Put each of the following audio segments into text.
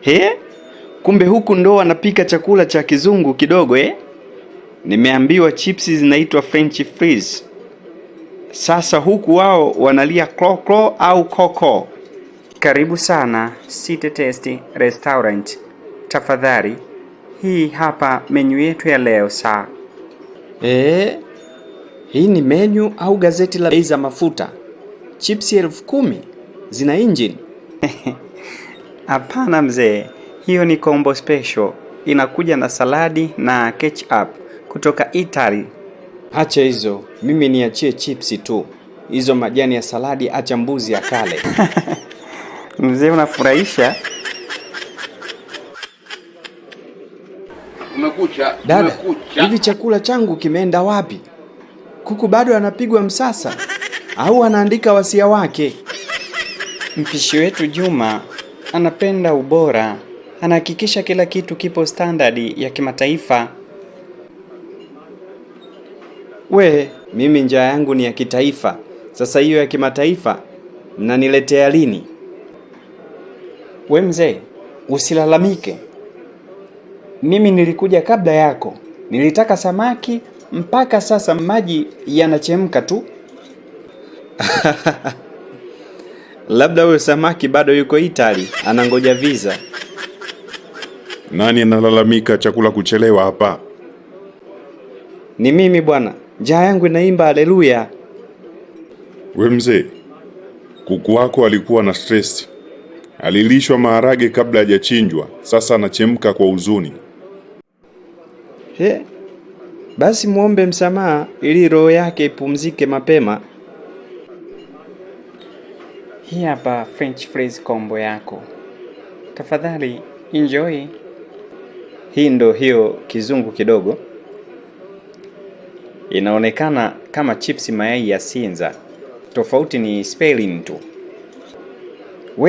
He? Kumbe huku ndo wanapika chakula cha kizungu kidogo eh? Nimeambiwa chipsi zinaitwa French fries. Sasa huku wao wanalia kro au koko. Karibu sana City Taste Restaurant. Tafadhali, hii hapa menu yetu ya leo saa. Hii ni menu au gazeti la bei za mafuta? Chipsi 10,000 zina engine. Hapana mzee, hiyo ni combo special. Inakuja na saladi na ketchup kutoka Italy. Acha hizo, mimi niachie chipsi tu. Hizo majani ya saladi acha mbuzi ya kale. Mzee unafurahisha. Umekucha. Dada, hivi chakula changu kimeenda wapi? Kuku bado anapigwa msasa au anaandika wasia wake? Mpishi wetu Juma anapenda ubora. Anahakikisha kila kitu kipo standard ya kimataifa. Mimi njaa yangu ni ya kitaifa. Sasa hiyo ya kimataifa mnaniletea lini? Mzee, usilalamike. Mimi nilikuja kabla yako. Nilitaka samaki mpaka sasa maji yanachemka tu. Labda huyo samaki bado yuko Italy, anangoja visa. Nani analalamika chakula kuchelewa hapa? Ni mimi bwana. Njaa yangu inaimba haleluya. Mzee, kuku wako alikuwa na stress. Alilishwa maharage kabla hajachinjwa. Sasa anachemka kwa huzuni. Basi muombe msamaha ili roho yake ipumzike mapema. Hii hapa French fries combo yako. Tafadhali enjoy. Hii ndo hiyo kizungu kidogo. Inaonekana kama chipsi mayai ya Sinza. Tofauti ni spelling tu.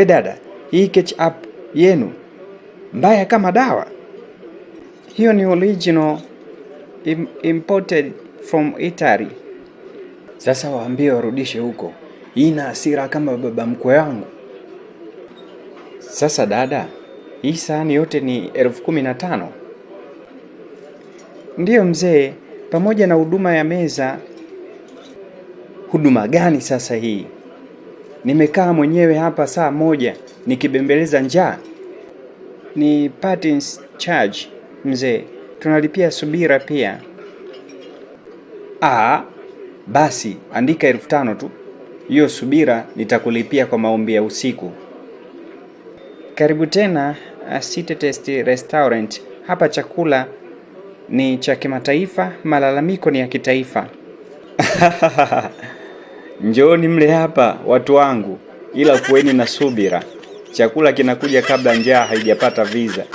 Dada, hii ketchup yenu mbaya kama dawa. Hiyo ni original imported from Italy. Sasa waambie warudishe huko. Hii ina hasira kama baba mkwe wangu. Sasa dada, hii sahani yote ni 15,000. Ndiyo mzee, pamoja na huduma ya meza. Huduma gani sasa hii? Nimekaa mwenyewe hapa saa moja nikibembeleza njaa. Ni parties charge mzee. Tunalipia subira pia. Basi andika 5,000 tu. Hiyo subira nitakulipia kwa maombi ya usiku. Karibu tena City Taste Restaurant. Hapa chakula ni cha kimataifa, malalamiko ni ya kitaifa. Njooni mle hapa watu wangu, ila kuweni na subira. Chakula kinakuja kabla njaa haijapata visa.